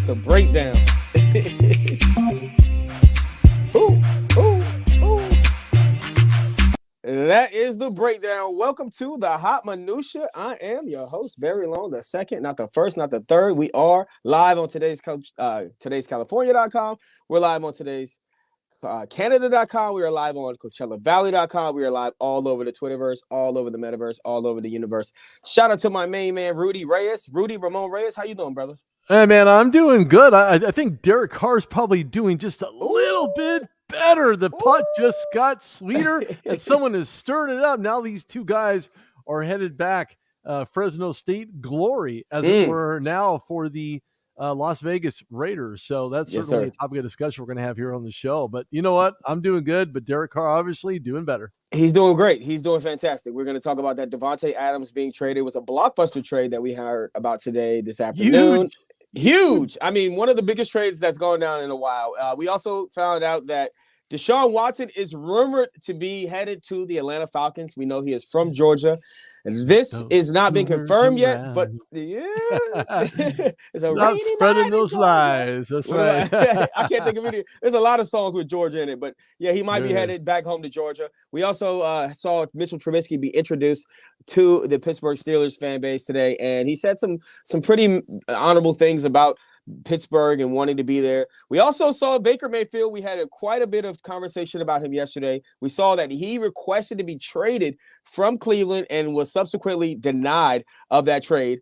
That's the breakdown. That is the breakdown. Welcome to the Hot Minutia. I am your host, Barry Long, the second, not the first, not the third. We are live on today's California.com. We're live on today's Canada.com. We are live on CoachellaValley.com. We are live all over the Twitterverse, all over the metaverse, all over the universe. Shout out to my main man, Rudy Reyes. Rudy Ramon Reyes, how you doing, brother? Hey, man, I'm doing good. I think Derek Carr's probably doing just a little bit better. The putt just got sweeter, and someone is stirring it up. Now these two guys are headed back Fresno State glory, as it were, now for the Las Vegas Raiders. So that's certainly a topic of discussion we're going to have here on the show. But you know what? I'm doing good, but Derek Carr obviously doing better. He's doing great. He's doing fantastic. We're going to talk about that Davante Adams being traded. It was a blockbuster trade that we heard about today, this afternoon. Huge. I mean, one of the biggest trades that's gone down in a while. We also found out that Deshaun Watson is rumored to be headed to the Atlanta Falcons. We know he is from Georgia. This is not been confirmed yet, but yeah, it's a not spreading those lies. That's right. I can't think of any. There's a lot of songs with Georgia in it, but yeah, he might be headed back home to Georgia. We also saw Mitch Trubisky be introduced to the Pittsburgh Steelers fan base today, and he said some pretty honorable things about Pittsburgh and wanting to be there. We also saw Baker Mayfield. We had quite a bit of conversation about him yesterday. We saw that he requested to be traded from Cleveland and was subsequently denied of that trade.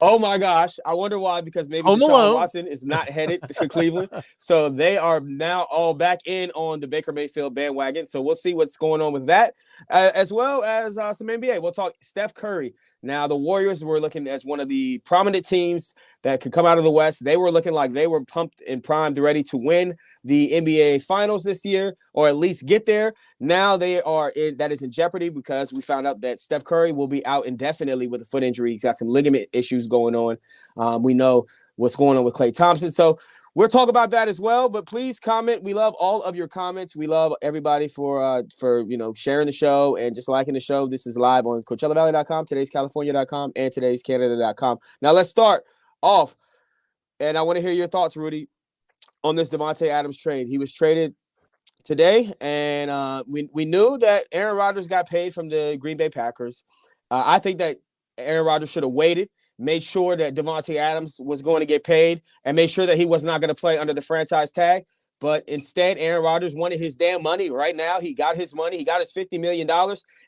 Oh my gosh. I wonder why, because maybe Deshaun Watson is not headed to Cleveland. So they are now all back in on the Baker Mayfield bandwagon. So we'll see what's going on with that, as well as some NBA. We'll talk Steph Curry. Now, the Warriors were looking as one of the prominent teams that could come out of the West. They were looking like they were pumped and primed, ready to win the NBA Finals this year, or at least get there. Now that is in jeopardy because we found out that Steph Curry will be out indefinitely with a foot injury. He's got some ligament issues going on. We know what's going on with Klay Thompson. So we'll talk about that as well. But please comment. We love all of your comments. We love everybody for sharing the show and just liking the show. This is live on CoachellaValley.com, today's California.com, and today's Canada.com. Now let's start off, and I want to hear your thoughts, Rudy, on this Davante Adams trade. He was traded today, and we knew that Aaron Rodgers got paid from the Green Bay Packers. I think that Aaron Rodgers should have waited, made sure that Davante Adams was going to get paid, and made sure that he was not going to play under the franchise tag. But instead, Aaron Rodgers wanted his damn money right now. He got his money. He got his $50 million,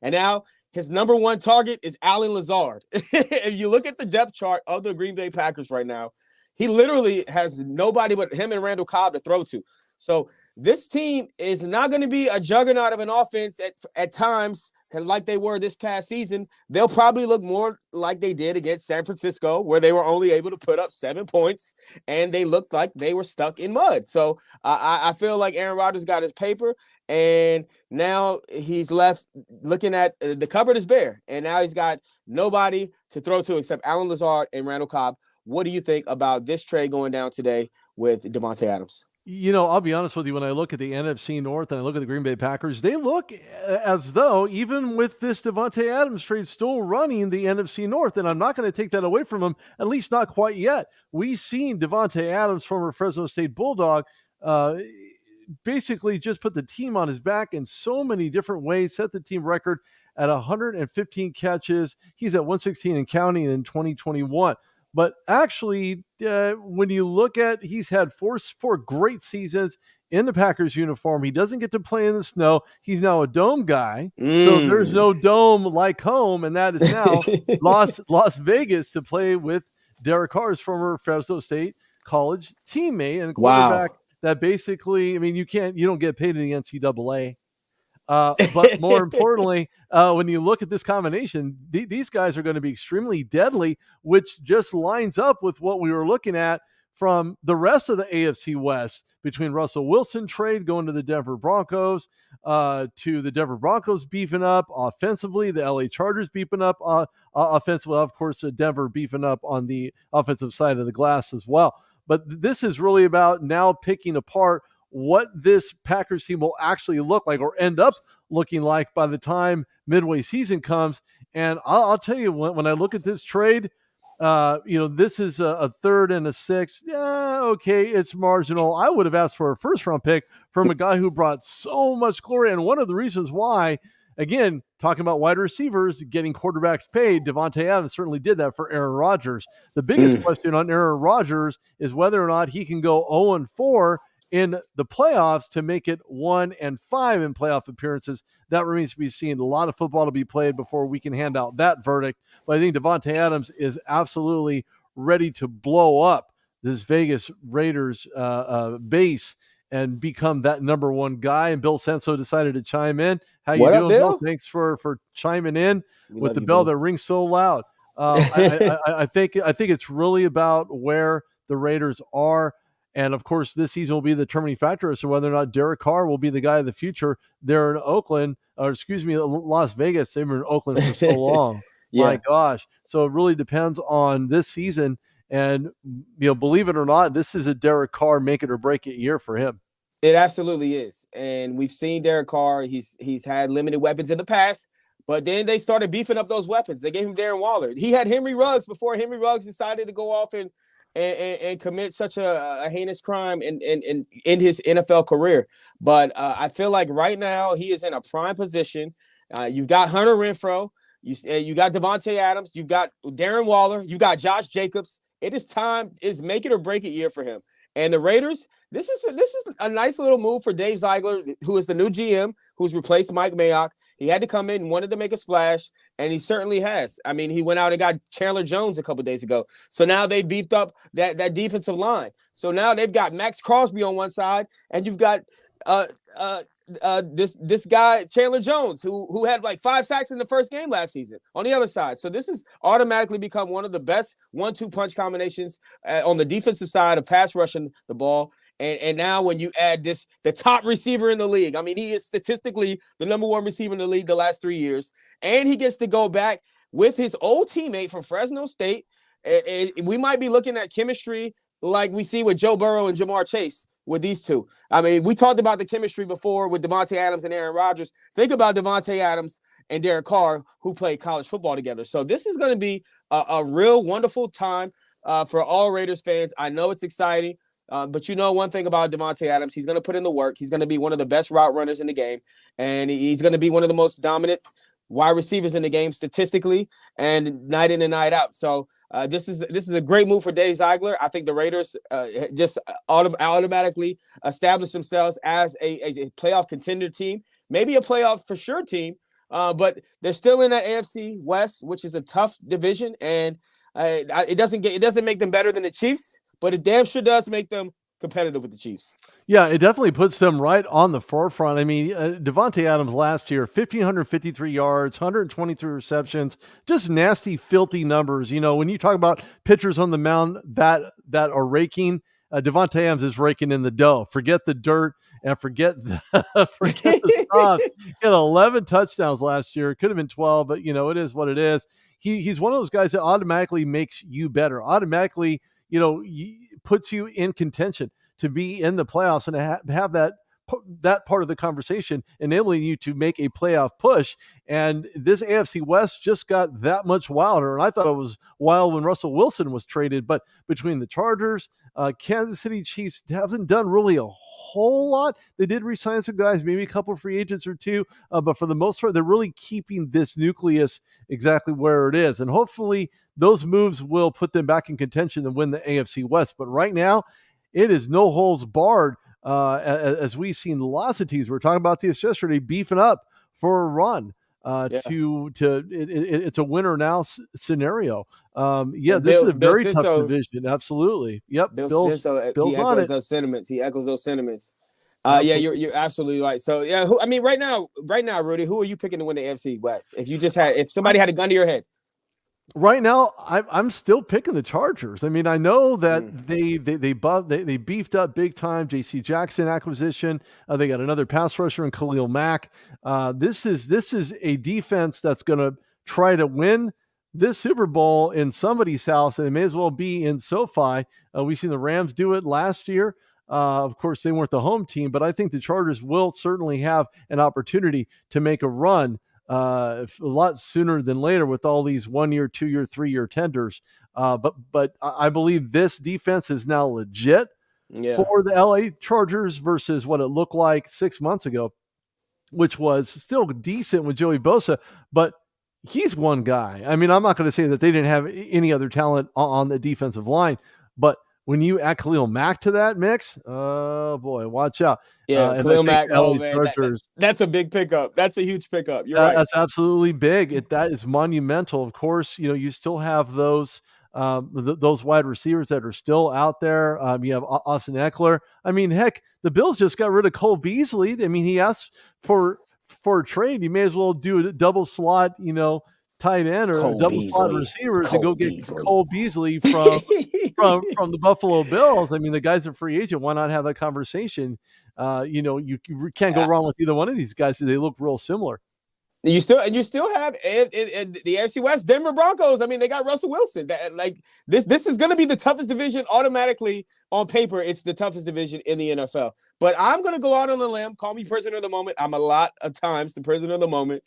and now his number one target is Allen Lazard. If you look at the depth chart of the Green Bay Packers right now, he literally has nobody but him and Randall Cobb to throw to. So this team is not going to be a juggernaut of an offense at times, like they were this past season. They'll probably look more like they did against San Francisco, where they were only able to put up 7 points, and they looked like they were stuck in mud. So I feel like Aaron Rodgers got his paper, and now he's left looking at the cupboard is bare, and now he's got nobody to throw to except Allen Lazard and Randall Cobb. What do you think about this trade going down today with Davante Adams? You know, I'll be honest with you. When I look at the NFC North and I look at the Green Bay Packers, they look as though, even with this Davante Adams trade, still running the NFC North. And I'm not going to take that away from them, at least not quite yet. We've seen Davante Adams, former Fresno State Bulldog, basically just put the team on his back in so many different ways, set the team record at 115 catches. He's at 116 and counting in 2021. But actually, when you look at, he's had four great seasons in the Packers uniform. He doesn't get to play in the snow. He's now a dome guy. So there's no dome like home, and that is now Las Vegas to play with Derek Carr's former Fresno State college teammate and quarterback that basically, I mean, you don't get paid in the NCAA. But more importantly, when you look at this combination, these guys are going to be extremely deadly, which just lines up with what we were looking at from the rest of the AFC West, between Russell Wilson trade going to the Denver Broncos, to the Denver Broncos beefing up offensively, the LA Chargers beefing up offensively, of course, Denver beefing up on the offensive side of the glass as well. But this is really about now picking apart what this Packers team will actually look like, or end up looking like, by the time midway season comes. And I'll tell you, when I look at this trade, This is a third and a sixth. Yeah, okay, it's marginal. I would have asked for a first-round pick from a guy who brought so much glory. And one of the reasons why, again, talking about wide receivers getting quarterbacks paid, Devontae Adams certainly did that for Aaron Rodgers. The biggest question on Aaron Rodgers is whether or not he can go 0-4 in the playoffs to make it 1-5 in playoff appearances. That remains to be seen. A lot of football to be played before we can hand out that verdict. But I think Devontae Adams is absolutely ready to blow up this Vegas Raiders base and become that number one guy. And Bill Senso decided to chime in. How you doing, Bill? Thanks for chiming in with the bell that rings so loud. I think it's really about where the Raiders are. And, of course, this season will be the determining factor as to whether or not Derek Carr will be the guy of the future there in Las Vegas. They've been in Oakland for so long. Yeah. My gosh. So it really depends on this season. And, believe it or not, this is a Derek Carr make it or break it year for him. It absolutely is. And we've seen Derek Carr. He's had limited weapons in the past, but then they started beefing up those weapons. They gave him Darren Waller. He had Henry Ruggs before Henry Ruggs decided to go off and commit such a heinous crime in his NFL career. But I feel like right now he is in a prime position. You've got Hunter Renfrow. You got Devontae Adams. You've got Darren Waller. You've got Josh Jacobs. It is time. It's make it or break it year for him. And the Raiders, this is a nice little move for Dave Ziegler, who is the new GM, who's replaced Mike Mayock. He had to come in and wanted to make a splash, and he certainly has. I mean, he went out and got Chandler Jones a couple days ago. So now they beefed up that defensive line. So now they've got Max Crosby on one side, and you've got this guy Chandler Jones who had like 5 sacks in the first game last season on the other side. So this has automatically become one of the best 1-2 punch combinations on the defensive side of pass rushing the ball. And now when you add the top receiver in the league, I mean, he is statistically the number 1 receiver in the league the last 3 years, and he gets to go back with his old teammate from Fresno State. We might be looking at chemistry like we see with Joe Burrow and Jamar Chase with these two. I mean, we talked about the chemistry before with Devontae Adams and Aaron Rodgers. Think about Devontae Adams and Derek Carr, who played college football together. So this is going to be a real wonderful time for all Raiders fans. I know it's exciting. But one thing about Devontae Adams, he's going to put in the work. He's going to be one of the best route runners in the game, and he's going to be one of the most dominant wide receivers in the game statistically and night in and night out. So this is a great move for Dave Ziegler. I think the Raiders just automatically establish themselves as a playoff contender team, maybe a playoff for sure team, but they're still in the AFC West, which is a tough division, and it doesn't make them better than the Chiefs. But it damn sure does make them competitive with the Chiefs. Yeah, it definitely puts them right on the forefront. I mean, Devontae Adams last year, 1,553 yards, 123 receptions, just nasty, filthy numbers. When you talk about pitchers on the mound that are raking, Devontae Adams is raking in the dough. Forget the dirt and forget the stops. He had 11 touchdowns last year. It could have been 12, but, it is what it is. He's one of those guys that automatically makes you better, automatically puts you in contention to be in the playoffs and have that part of the conversation enabling you to make a playoff push. And this AFC West just got that much wilder. And I thought it was wild when Russell Wilson was traded, but between the Chargers, Kansas City Chiefs haven't done really a whole lot. They did re-sign some guys, maybe a couple of free agents or two, but for the most part, they're really keeping this nucleus exactly where it is. And hopefully those moves will put them back in contention and win the AFC West. But right now, it is no holds barred, as we've seen lots of teams. We were talking about this yesterday, beefing up for a run. It's a winner now scenario. This is a very tough division. Absolutely. Yep. Bill's on it. Those sentiments. He echoes those sentiments. You're absolutely right. So right now, Rudy, who are you picking to win the AFC West? If somebody had a gun to your head. Right now, I'm still picking the Chargers. I mean, I know that they beefed up big time. J.C. Jackson acquisition. They got another pass rusher in Khalil Mack. This is a defense that's going to try to win this Super Bowl in somebody's house, and it may as well be in SoFi. We've seen the Rams do it last year. Of course, they weren't the home team, but I think the Chargers will certainly have an opportunity to make a run a lot sooner than later with all these 1 year, 2 year, 3 year tenders. But I believe this defense is now legit for the LA Chargers versus what it looked like 6 months ago, which was still decent with Joey Bosa, but he's one guy. I mean, I'm not going to say that they didn't have any other talent on the defensive line, but when you add Khalil Mack to that mix, oh boy, watch out. Yeah, Khalil Mack. Oh man, that's a big pickup. That's a huge pickup. You're right. That's absolutely big. That is monumental. Of course, you still have those wide receivers that are still out there. You have Austin Eckler. I mean, heck, the Bills just got rid of Cole Beasley. I mean, he asked for a trade. You may as well do a double slot, tight end or double slot receivers and go get Cole Beasley from the Buffalo Bills. I mean, the guy's a free agent. Why not have that conversation? You can't go wrong with either one of these guys. They look real similar. You still have in the AFC West, Denver Broncos. I mean, they got Russell Wilson. This is going to be the toughest division automatically on paper. It's the toughest division in the NFL. But I'm going to go out on a limb. Call me prisoner of the moment. I'm a lot of times the prisoner of the moment.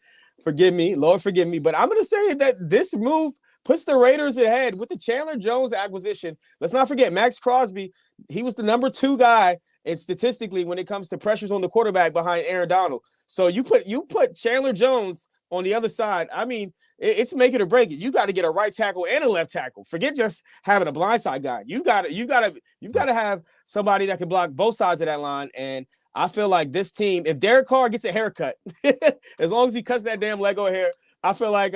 Forgive me, Lord, forgive me. But I'm going to say that this move puts the Raiders ahead with the Chandler Jones acquisition. Let's not forget Max Crosby. He was the number 2 guy, and statistically, when it comes to pressures on the quarterback behind Aaron Donald. So you put Chandler Jones on the other side. I mean, it's make it or break it. You got to get a right tackle and a left tackle. Forget just having a blindside guy. You've got to have somebody that can block both sides of that line. And I feel like this team, if Derek Carr gets a haircut, as long as he cuts that damn Lego hair, I feel like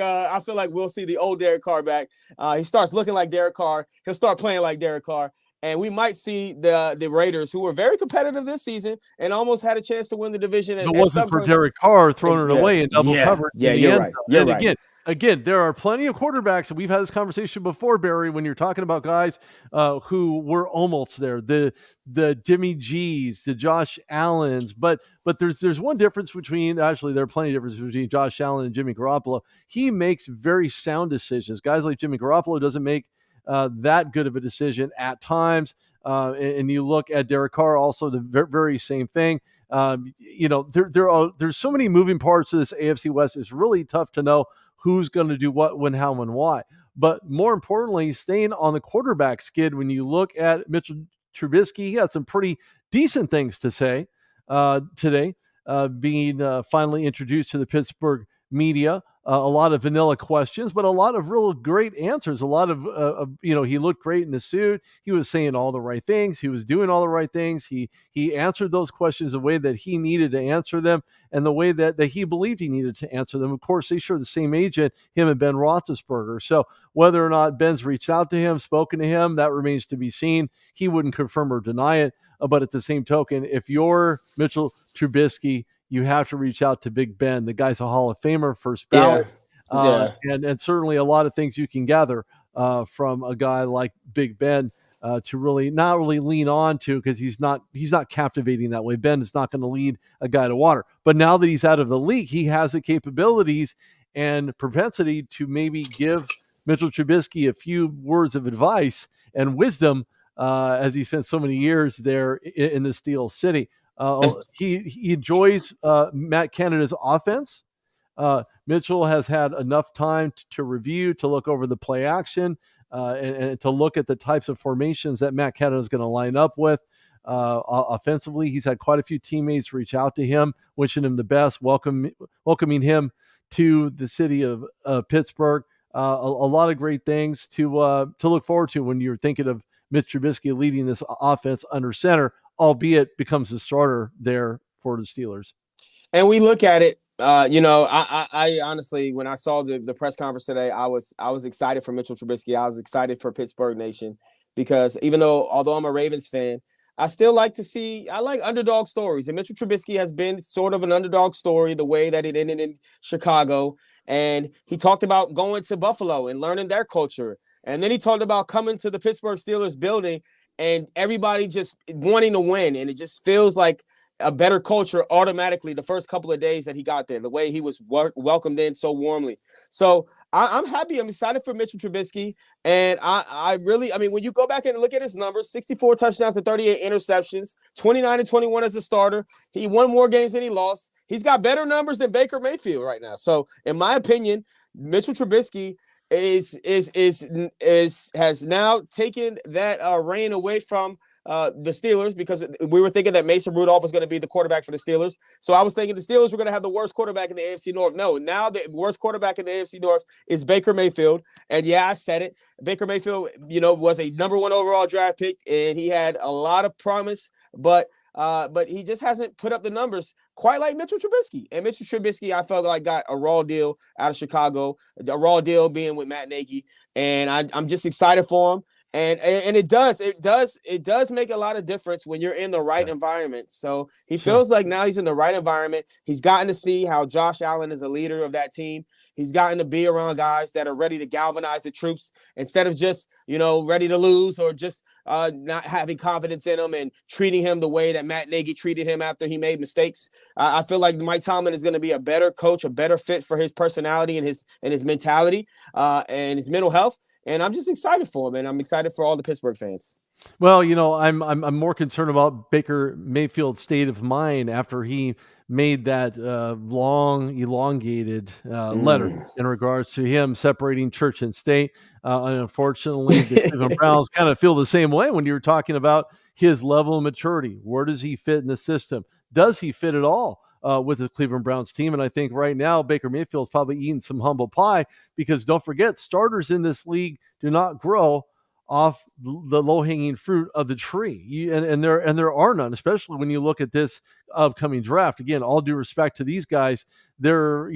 we'll see the old Derek Carr back. He starts looking like Derek Carr. He'll start playing like Derek Carr. And we might see the Raiders, who were very competitive this season and almost had a chance to win the division. It wasn't for Derek Carr throwing it away in double coverage. Yeah, you're right. You're right. Again, there are plenty of quarterbacks, and we've had this conversation before, Barry, when you're talking about guys who were almost there, the Jimmy G's, the Josh Allens, but there's one difference between, actually there are plenty of differences between Josh Allen and Jimmy Garoppolo. He makes very sound decisions. Guys like Jimmy Garoppolo doesn't make that good of a decision at times. And you look at Derek Carr, also the very same thing. There's so many moving parts of this AFC West. It's really tough to know who's going to do what, when, how, and why. But more importantly, staying on the quarterback skid, when you look at Mitchell Trubisky, he had some pretty decent things to say today, being finally introduced to the Pittsburgh media. A lot of vanilla questions, but a lot of real great answers. A lot of, he looked great in the suit. He was saying all the right things. He was doing all the right things. He answered those questions the way that he needed to answer them and the way that he believed he needed to answer them. Of course, they share the same agent, him and Ben Roethlisberger. So whether or not Ben's reached out to him, spoken to him, that remains to be seen. He wouldn't confirm or deny it. But at the same token, if you're Mitchell Trubisky, you have to reach out to Big Ben. The guy's a Hall of Famer, first ballot. And certainly a lot of things you can gather from a guy like Big Ben to not really lean on to, because he's not captivating that way. Ben is not going to lead a guy to water. But now that he's out of the league, he has the capabilities and propensity to maybe give Mitchell Trubisky a few words of advice and wisdom as he spent so many years there in the Steel City. He enjoys Matt Canada's offense. Mitchell has had enough time to review, to look over the play action, and to look at the types of formations that Matt Canada is going to line up with. Offensively, he's had quite a few teammates reach out to him, wishing him the best, welcoming him to the city of Pittsburgh. A lot of great things to look forward to when you're thinking of Mitch Trubisky leading this offense under center, albeit becomes the starter there for the Steelers. And we look at it, I honestly, when I saw the press conference today, I was excited for Mitchell Trubisky. I was excited for Pittsburgh Nation, because although I'm a Ravens fan, I like underdog stories. And Mitchell Trubisky has been sort of an underdog story, the way that it ended in Chicago. And he talked about going to Buffalo and learning their culture. And then he talked about coming to the Pittsburgh Steelers building and everybody just wanting to win. And it just feels like a better culture automatically the first couple of days that he got there, the way he was welcomed in so warmly. So I'm happy. I'm excited for Mitchell Trubisky. And I mean, when you go back and look at his numbers, 64 touchdowns to 38 interceptions, 29-21 as a starter. He won more games than he lost. he's got better numbers than Baker Mayfield right now. So in my opinion, Mitchell Trubisky has now taken that reign away from the Steelers, because we were thinking that Mason Rudolph was going to be the quarterback for the Steelers. So I was thinking the Steelers were going to have the worst quarterback in the AFC North. No, now the worst quarterback in the AFC North is Baker Mayfield. And yeah, I said it. Baker Mayfield, was a number 1 overall draft pick, and he had a lot of promise, but he just hasn't put up the numbers quite like Mitchell Trubisky. And Mitchell Trubisky, I felt like got a raw deal out of Chicago, a raw deal being with Matt Nagy, and I'm just excited for him. And it does make a lot of difference when you're in the right environment. So he feels like now he's in the right environment. He's gotten to see how Josh Allen is a leader of that team. He's gotten to be around guys that are ready to galvanize the troops instead of just, ready to lose or just not having confidence in him and treating him the way that Matt Nagy treated him after he made mistakes. I feel like Mike Tomlin is going to be a better coach, a better fit for his personality and his mentality and his mental health. And I'm just excited for him, and I'm excited for all the Pittsburgh fans. Well, I'm more concerned about Baker Mayfield's state of mind after he made that long, elongated letter in regards to him separating church and state. And unfortunately, the Cleveland Browns kind of feel the same way when you're talking about his level of maturity. Where does he fit in the system? Does he fit at all with the Cleveland Browns team? And I think right now Baker Mayfield's probably eating some humble pie, because don't forget, starters in this league do not grow off the low-hanging fruit of the tree. And there are none, especially when you look at this upcoming draft. Again, all due respect to these guys, they're,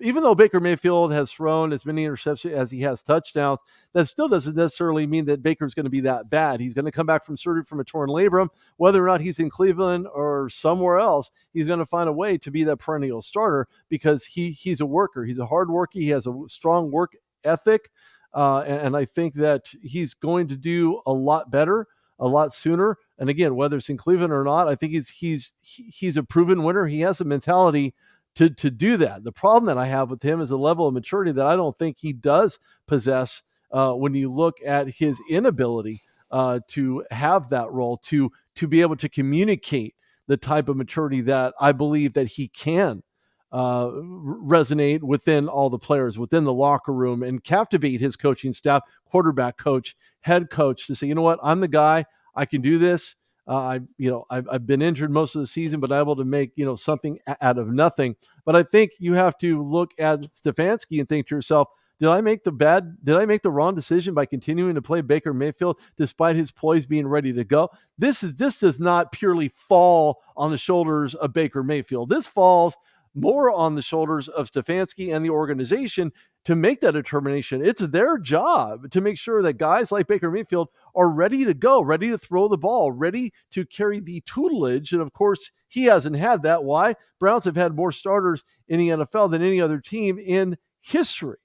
even though Baker Mayfield has thrown as many interceptions as he has touchdowns, that still doesn't necessarily mean that Baker's going to be that bad. He's going to come back from surgery from a torn labrum. Whether or not he's in Cleveland or somewhere else, he's going to find a way to be that perennial starter, because he's a worker. He's a hard worker. He has a strong work ethic. And I think that he's going to do a lot better, a lot sooner. And again, whether it's in Cleveland or not, I think he's a proven winner. He has a mentality to do that. The problem that I have with him is a level of maturity that I don't think he does possess when you look at his inability to have that role, to be able to communicate the type of maturity that I believe that he can resonate within all the players, within the locker room, and captivate his coaching staff, quarterback coach, head coach, to say, you know what, I'm the guy, I can do this. I've been injured most of the season, but I'm able to make, something out of nothing. But I think you have to look at Stefanski and think to yourself, did I make the wrong decision by continuing to play Baker Mayfield despite his poise being ready to go? This does not purely fall on the shoulders of Baker Mayfield. This falls more on the shoulders of Stefanski and the organization to make that determination. It's their job to make sure that guys like Baker Mayfield are ready to go, ready to throw the ball, ready to carry the tutelage. And of course, he hasn't had that. Why? Browns have had more starters in the NFL than any other team in history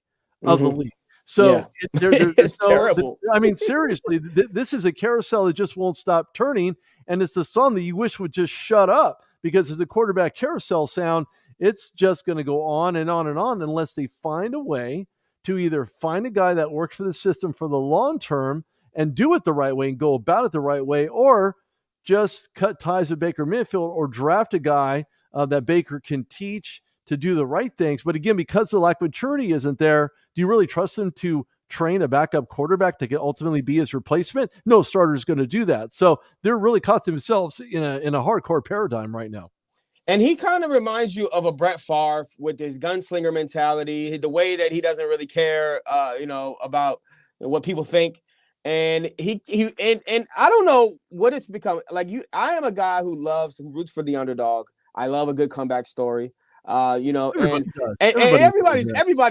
of the league. So it's terrible. I mean, seriously, this is a carousel that just won't stop turning. And it's the song that you wish would just shut up, because as a quarterback carousel sound, it's just going to go on and on and on unless they find a way to either find a guy that works for the system for the long term and do it the right way and go about it the right way, or just cut ties with Baker Mayfield or draft a guy that Baker can teach to do the right things. But again, because the lack of maturity isn't there, do you really trust him to train a backup quarterback that can ultimately be his replacement? No starter is going to do that. So they're really caught themselves in a hardcore paradigm right now. And he kind of reminds you of a Brett Favre with his gunslinger mentality, the way that he doesn't really care, about what people think. And and I don't know what it's become. Like I am a guy who roots for the underdog. I love a good comeback story. Everybody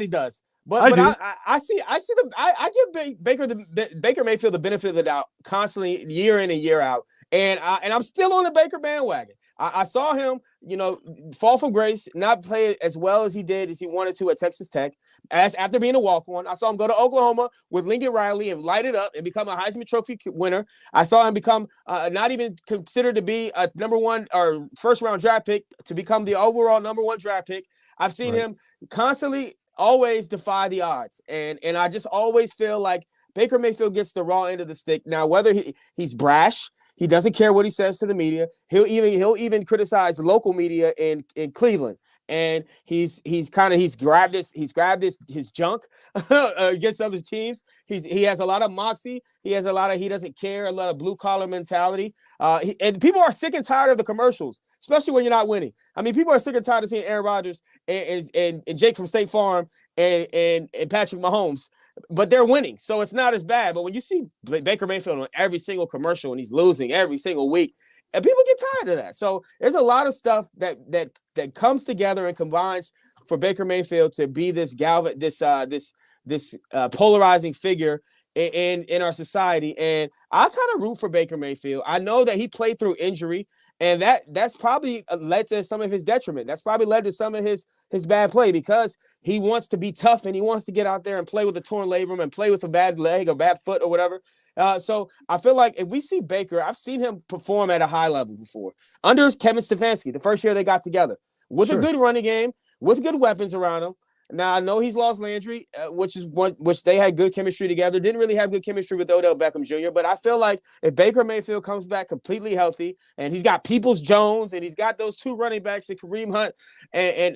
does. But I give Baker Mayfield the benefit of the doubt constantly, year in and year out. And I'm still on the Baker bandwagon. I saw him, fall from grace, not play as well as he wanted to at Texas Tech. After being a walk-on, I saw him go to Oklahoma with Lincoln Riley and light it up and become a Heisman Trophy winner. I saw him become not even considered to be a number 1 or first-round draft pick, to become the overall number 1 draft pick. I've seen him constantly, always defy the odds, and I just always feel like Baker Mayfield gets the raw end of the stick. Now, whether he's brash, He doesn't care what he says to the media. He'll even criticize local media in Cleveland. And he's grabbed his junk against other teams. He has a lot of moxie. He doesn't care, a lot of blue collar mentality. And people are sick and tired of the commercials, especially when you're not winning. I mean, people are sick and tired of seeing Aaron Rodgers and Jake from State Farm and Patrick Mahomes, but they're winning, so it's not as bad. But when you see Baker Mayfield on every single commercial and he's losing every single week, and people get tired of that. So there's a lot of stuff that comes together and combines for Baker Mayfield to be this polarizing figure in our society. And I kind of root for Baker Mayfield. I know that he played through injury, and that's probably led to some of his detriment. That's probably led to some of his bad play, because he wants to be tough and he wants to get out there and play with a torn labrum and play with a bad leg or bad foot or whatever. So I feel like if we see Baker, I've seen him perform at a high level before under Kevin Stefanski, the first year they got together, with a good running game, with good weapons around him. Now, I know he's lost Landry, which they had good chemistry together. Didn't really have good chemistry with Odell Beckham Jr., but I feel like if Baker Mayfield comes back completely healthy, and he's got Peoples-Jones, and he's got those two running backs, and Kareem Hunt and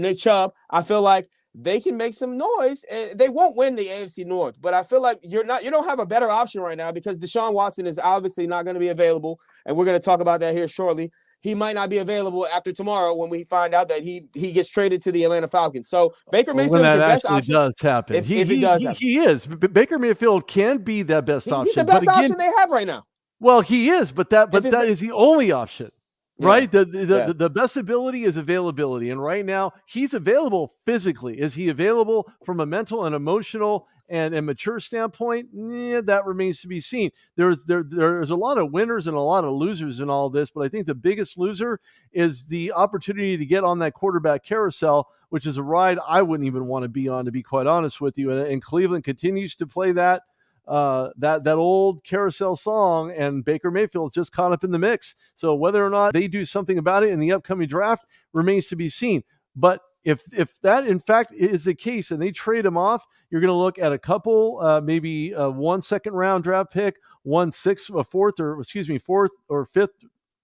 Nick Chubb, I feel like they can make some noise. And they won't win the AFC North, but I feel like you don't have a better option right now, because Deshaun Watson is obviously not going to be available, and we're going to talk about that here shortly. He might not be available after tomorrow when we find out that he gets traded to the Atlanta Falcons. So Baker Mayfield is your best option. Does happen. If it does happen. He is. Baker Mayfield can be that best option. He's the best option they have right now. Well, he is, but that is the only option. Right? Yeah. The best ability is availability. And right now, he's available physically. Is he available from a mental and emotional and mature standpoint? That remains to be seen. There's a lot of winners and a lot of losers in all this, but I think the biggest loser is the opportunity to get on that quarterback carousel, which is a ride I wouldn't even want to be on, to be quite honest with you. And Cleveland continues to play that old carousel song, and Baker Mayfield's just caught up in the mix. So whether or not they do something about it in the upcoming draft remains to be seen. But if that in fact is the case and they trade him off, you're going to look at a couple, maybe 1 second round draft pick, 4th or 5th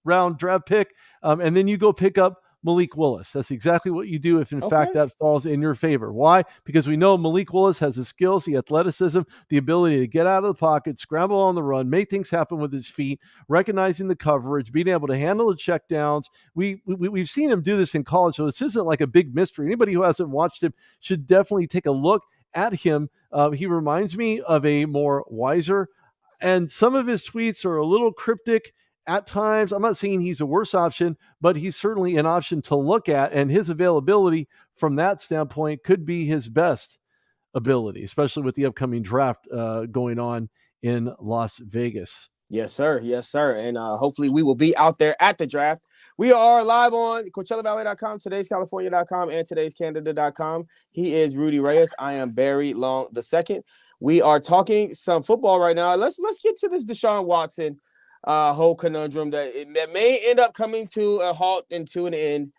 round draft pick, and then you go pick up Malik Willis. That's exactly what you do if, in fact, that falls in your favor. Why? Because we know Malik Willis has the skills, the athleticism, the ability to get out of the pocket, scramble on the run, make things happen with his feet, recognizing the coverage, being able to handle the checkdowns. We've seen him do this in college, so this isn't like a big mystery. Anybody who hasn't watched him should definitely take a look at him. He reminds me of a more wiser, and some of his tweets are a little cryptic at times. I'm not saying he's a worse option, but he's certainly an option to look at, and his availability from that standpoint could be his best ability, especially with the upcoming draft going on in Las Vegas. Yes, sir. Yes, sir. And hopefully we will be out there at the draft. We are live on CoachellaValley.com, today'scalifornia.com, and today'scanada.com. He is Rudy Reyes. I am Barry Long II. We are talking some football right now. Let's get to this Deshaun Watson whole conundrum that may end up coming to a halt and to an end.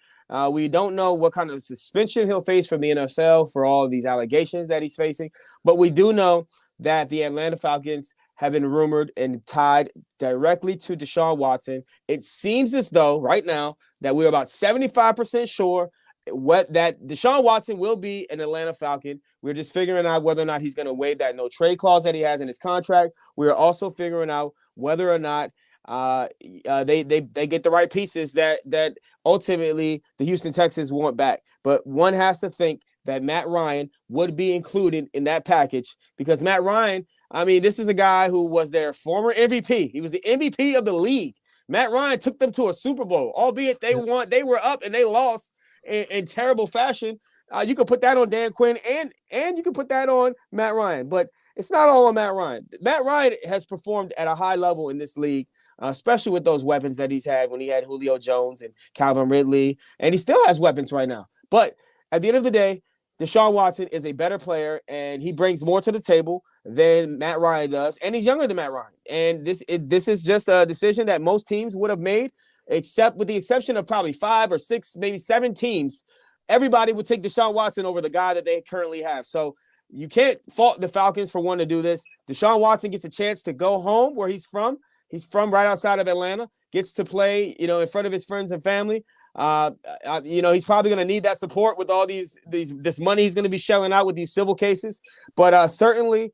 We don't know what kind of suspension he'll face from the NFL for all of these allegations that he's facing, but we do know that the Atlanta Falcons have been rumored and tied directly to Deshaun Watson. It seems as though right now that we're about 75% sure that Deshaun Watson will be an Atlanta Falcon. We're just figuring out whether or not he's going to waive that no trade clause that he has in his contract. We're also figuring out whether or not they get the right pieces that ultimately the Houston Texans want back. But one has to think that Matt Ryan would be included in that package, because Matt Ryan, I mean, this is a guy who was their former MVP. He was the MVP of the league. Matt Ryan took them to a Super Bowl, albeit they were up and they lost in terrible fashion. You could put that on Dan Quinn and you can put that on Matt Ryan, but it's not all on Matt Ryan. Matt Ryan has performed at a high level in this league, especially with those weapons that he's had when he had Julio Jones and Calvin Ridley, and he still has weapons right now. But at the end of the day, Deshaun Watson is a better player, and he brings more to the table than Matt Ryan does, and he's younger than Matt Ryan. And this is just a decision that most teams would have made, except with the exception of probably 5 or 6, maybe 7 teams. Everybody would take Deshaun Watson over the guy that they currently have. So you can't fault the Falcons for wanting to do this. Deshaun Watson gets a chance to go home where he's from. He's from right outside of Atlanta, gets to play, in front of his friends and family. He's probably going to need that support with all this money he's going to be shelling out with these civil cases. But certainly,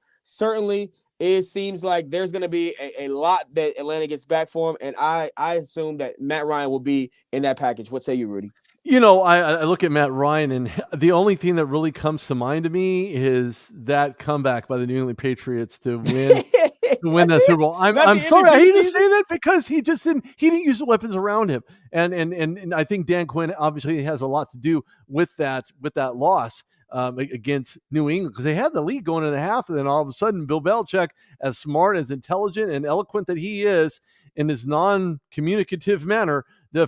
it seems like there's going to be a lot that Atlanta gets back for him. And I assume that Matt Ryan will be in that package. What say you, Rudy? I look at Matt Ryan, and the only thing that really comes to mind to me is that comeback by the New England Patriots to win that Super Bowl. I'm sorry, I hate to say that because he didn't use the weapons around him, and I think Dan Quinn obviously has a lot to do with that loss against New England, because they had the lead going in the half, and then all of a sudden Bill Belichick, as smart, as intelligent, and eloquent that he is in his non-communicative manner,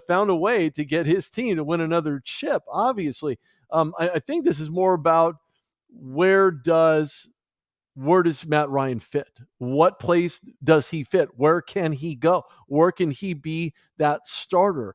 found a way to get his team to win another chip. Obviously, I think this is more about where does Matt Ryan fit? What place does he fit? Where can he go? Where can he be that starter?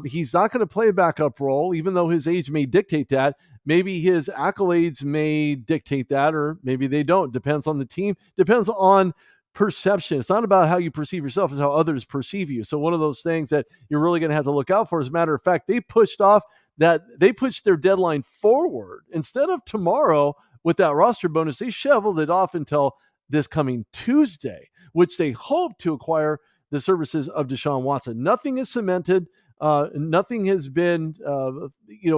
He's not going to play a backup role, even though his age may dictate that. Maybe his accolades may dictate that, or maybe they don't. Depends on the team. Depends on perception. It's not about how you perceive yourself, it's how others perceive you. So one of those things that you're really going to have to look out for. As a matter of fact, they pushed their deadline forward. Instead of tomorrow with that roster bonus, they shoveled it off until this coming Tuesday, which they hope to acquire the services of Deshaun Watson. Nothing is cemented. Nothing has been,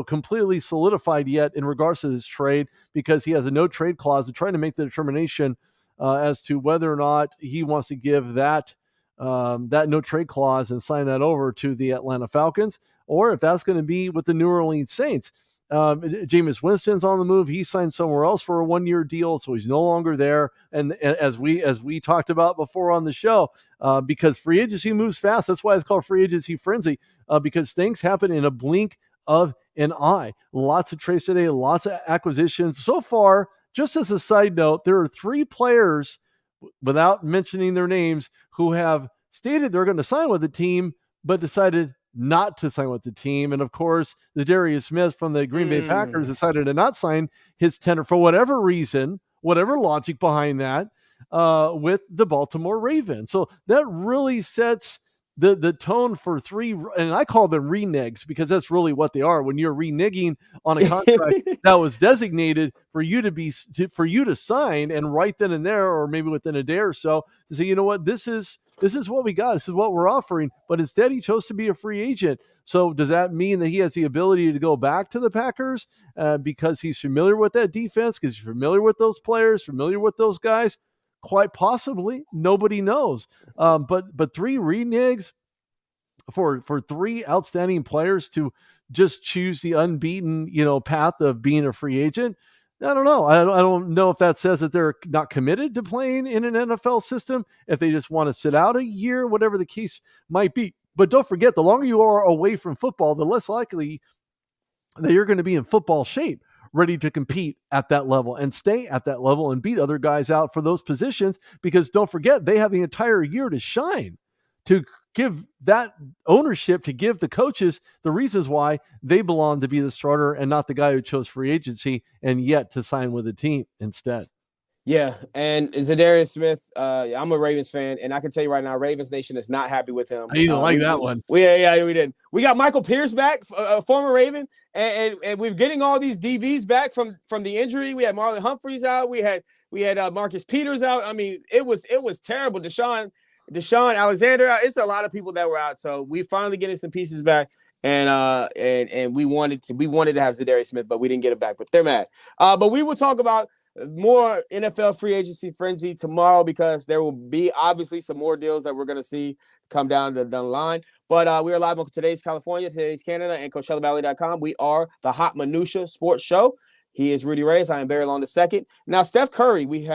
completely solidified yet in regards to this trade, because he has a no trade clause to try to make the determination as to whether or not he wants to give that no trade clause and sign that over to the Atlanta Falcons, or if that's going to be with the New Orleans Saints. Jameis Winston's on the move. He signed somewhere else for a 1-year deal, so he's no longer there. And as we talked about before on the show, because free agency moves fast, that's why it's called free agency frenzy, because things happen in a blink of an eye. Lots of trades today, lots of acquisitions. So far, just as a side note, there are 3 players, without mentioning their names, who have stated they're going to sign with the team, but decided not to sign with the team. And of course, the Darius Smith from the Green Bay Packers decided to not sign his tender for whatever reason, whatever logic behind that, with the Baltimore Ravens. So that really sets the tone for 3, and I call them renegs, because that's really what they are. When you're reneging on a contract that was designated for you to sign, and right then and there, or maybe within a day or so, to say, you know what, this is what we got. This is what we're offering. But instead, he chose to be a free agent. So does that mean that he has the ability to go back to the Packers because he's familiar with that defense, because he's familiar with those players, familiar with those guys? Quite possibly. Nobody knows. But 3 renegs for 3 outstanding players to just choose the unbeaten, path of being a free agent. I don't know. I don't know if that says that they're not committed to playing in an NFL system, if they just want to sit out a year, whatever the case might be. But don't forget, the longer you are away from football, the less likely that you're going to be in football shape, ready to compete at that level and stay at that level and beat other guys out for those positions, because don't forget, they have the entire year to shine, to give that ownership, to give the coaches the reasons why they belong to be the starter and not the guy who chose free agency and yet to sign with a team instead. Yeah, and Zadarius Smith, I'm a Ravens fan, and I can tell you right now, Ravens Nation is not happy with him. I didn't like that one. We did. We got Michael Pierce back, a former Raven, and we're getting all these DBs back from the injury. We had Marlon Humphreys out. We had Marcus Peters out. I mean, it was terrible. Deshaun Alexander out. It's a lot of people that were out. So we finally getting some pieces back, and we wanted to have Zadarius Smith, but we didn't get it back. But they're mad. But we will talk about more NFL free agency frenzy tomorrow, because there will be obviously some more deals that we're going to see come down the line. But we are live on Today's California, Today's Canada, and CoachellaValley.com. We are the Hot Minutia Sports Show. He is Rudy Reyes. I am Barry Long II. Now, Steph Curry, he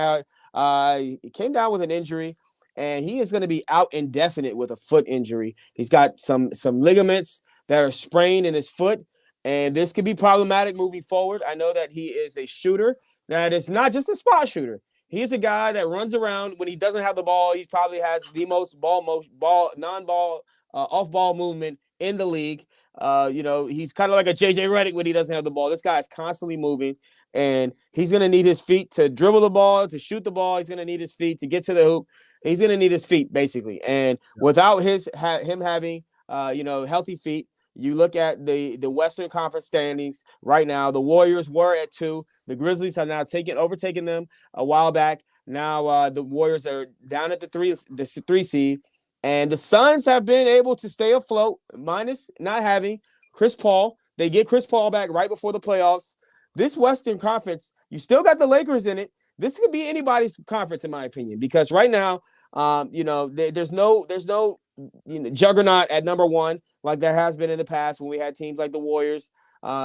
came down with an injury, and he is going to be out indefinite with a foot injury. He's got some ligaments that are sprained in his foot, and this could be problematic moving forward. I know that he is a shooter. That it's not just a spot shooter. He's a guy that runs around when he doesn't have the ball. He probably has the most non-ball, off-ball movement in the league. He's kind of like a JJ Redick when he doesn't have the ball. This guy is constantly moving. and he's going to need his feet to dribble the ball, to shoot the ball. He's going to need his feet to get to the hoop. He's going to need his feet, basically. And without him having, healthy feet, you look at the Western Conference standings right now. The Warriors were at 2. The Grizzlies have now overtaken them a while back. Now the Warriors are down at the 3 seed. And the Suns have been able to stay afloat, minus not having Chris Paul. They get Chris Paul back right before the playoffs. This Western Conference, you still got the Lakers in it. This could be anybody's conference, in my opinion, because right now, there's no juggernaut at number 1 like there has been in the past when we had teams like the Warriors.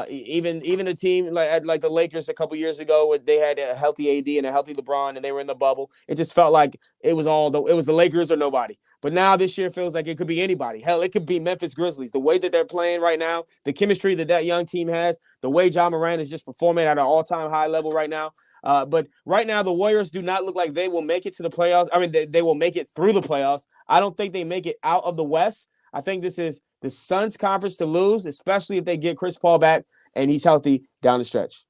Even a team like the Lakers a couple years ago, where they had a healthy AD and a healthy LeBron, and they were in the bubble. It just felt like it was the Lakers or nobody. But now this year feels like it could be anybody. Hell, it could be Memphis Grizzlies. The way that they're playing right now, the chemistry that young team has, the way Ja Morant is just performing at an all-time high level right now. But right now, the Warriors do not look like they will make it to the playoffs. I mean, they will make it through the playoffs. I don't think they make it out of the West. I think this is the Suns conference to lose, especially if they get Chris Paul back and he's healthy down the stretch.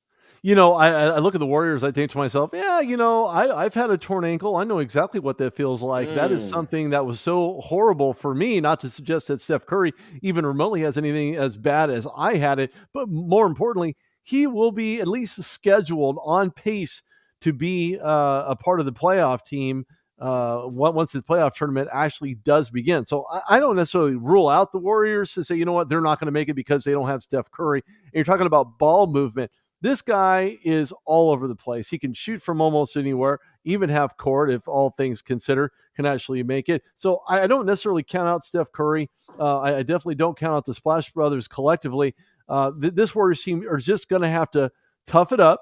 I look at the Warriors, I think to myself, I've had a torn ankle. I know exactly what that feels like. That is something that was so horrible for me, not to suggest that Steph Curry even remotely has anything as bad as I had it, but more importantly, he will be at least scheduled on pace to be a part of the playoff team once the playoff tournament actually does begin. So I don't necessarily rule out the Warriors to say, you know what, they're not going to make it because they don't have Steph Curry. And you're talking about ball movement. This guy is all over the place. He can shoot from almost anywhere, even half court, if all things considered, can actually make it. So I don't necessarily count out Steph Curry. I definitely don't count out the Splash Brothers collectively. This Warriors team are just going to have to tough it up,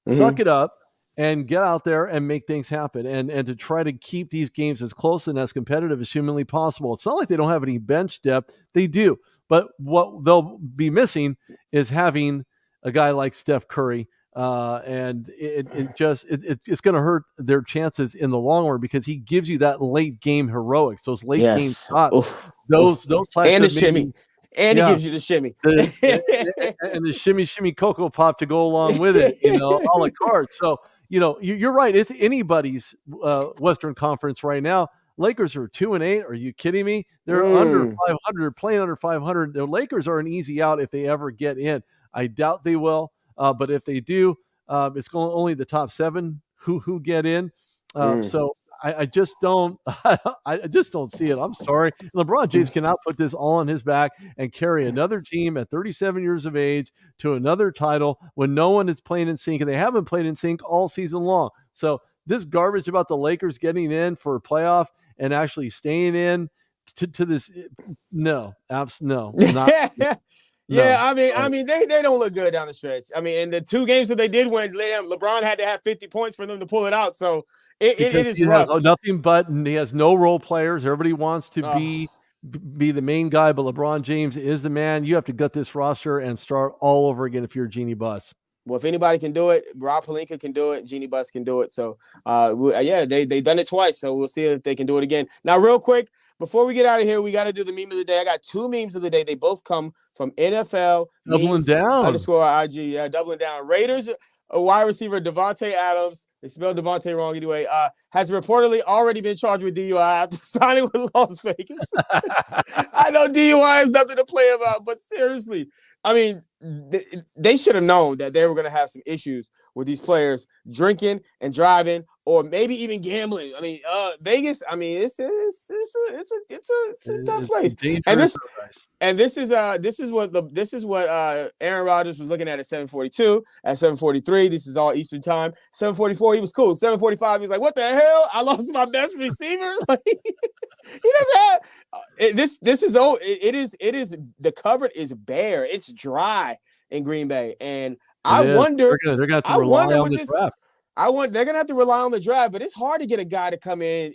suck it up, and get out there and make things happen, and to try to keep these games as close and as competitive as humanly possible. It's not like they don't have any bench depth. They do. But what they'll be missing is having a guy like Steph Curry, and it's going to hurt their chances in the long run because he gives you that late game heroics, those late game shots, those types and of the shimmy, and he gives you the shimmy, and the shimmy Cocoa Pop to go along with it, a la carte. So you're right. It's anybody's Western Conference right now. Lakers are 2-8. Are you kidding me? They're under 500, playing under 500. The Lakers are an easy out if they ever get in. I doubt they will, but if they do, it's only the top 7 who get in. So I just don't see it. I'm sorry. LeBron James cannot put this all on his back and carry another team at 37 years of age to another title when no one is playing in sync, and they haven't played in sync all season long. So this garbage about the Lakers getting in for a playoff and actually staying in to this, no. Yeah, I mean, they don't look good down the stretch. I mean, in the 2 games that they did win, LeBron had to have 50 points for them to pull it out. So it is rough. Has nothing but, and he has no role players. Everybody wants to be the main guy, but LeBron James is the man. You have to gut this roster and start all over again if you're Jeannie Buss. Well, if anybody can do it, Rob Pelinka can do it. Jeannie Buss can do it. So, they've done it twice. So we'll see if they can do it again. Now, real quick, before we get out of here, we got to do the meme of the day. I got 2 memes of the day. They both come from NFL. Doubling down. _IG. Yeah, doubling down. Raiders wide receiver Devontae Adams, they spelled Devontae wrong anyway, has reportedly already been charged with DUI after signing with Las Vegas. I know DUI is nothing to play about, but seriously, I mean, they should have known that they were going to have some issues with these players drinking and driving, or maybe even gambling. I mean, Vegas. I mean, it's a tough place. And this is what Aaron Rodgers was looking at 7:42. At 7:43, this is all Eastern time. 7:44, he was cool. 7:45, he's like, "What the hell? I lost my best receiver." Like, he doesn't have this. This is old. It is. The cupboard is bare. It's dry in Green Bay, and I wonder. They're gonna have to rely on the draft. They're gonna have to rely on the draft, but it's hard to get a guy to come in,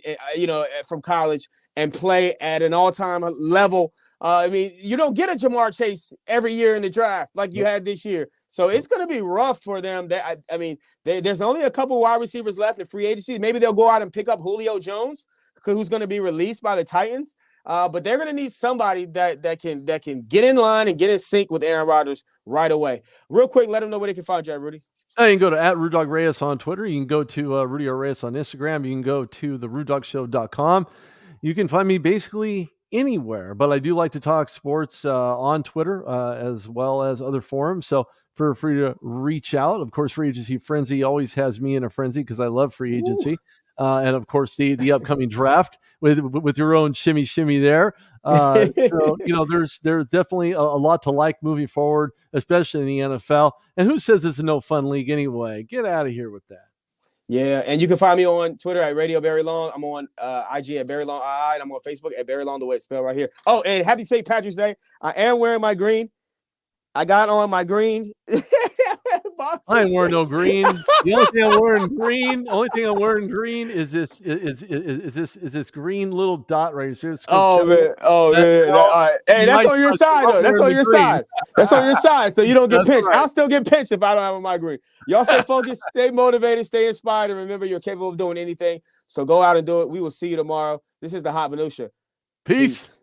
from college and play at an all-time level. I mean, you don't get a Jamar Chase every year in the draft like you had this year, so it's gonna be rough for them. There's only a couple wide receivers left in free agency. Maybe they'll go out and pick up Julio Jones, who's going to be released by the Titans. But they're going to need somebody that can get in line and get in sync with Aaron Rodgers right away. Real quick, let them know where they can find you at, Rudy. You can go to @RudogReyes on Twitter. You can go to Rudy Reyes on Instagram. You can go to therudogshow.com. You can find me basically anywhere, but I do like to talk sports on Twitter as well as other forums. So feel free to reach out. Of course, Free Agency Frenzy always has me in a frenzy because I love free agency. And of course, the upcoming draft with your own shimmy there. So there's definitely a lot to like moving forward, especially in the NFL. And who says it's a no fun league anyway? Get out of here with that. Yeah, and you can find me on Twitter at Radio Barry Long. I'm on IG at Barry Long II, and I'm on Facebook at Barry Long, the way it's spelled right here. Oh, and happy St. Patrick's Day. I am wearing my green. I got on my green. I ain't wearing no green. The only thing I'm wearing green is this green little dot right here. Oh man. All right. Hey, that's on your side though. That's on your side. That's on your side. So you don't get pinched. Right. I'll still get pinched if I don't have my green. Y'all stay focused, stay motivated, stay inspired, and remember you're capable of doing anything. So go out and do it. We will see you tomorrow. This is the Hot Minutia. Peace.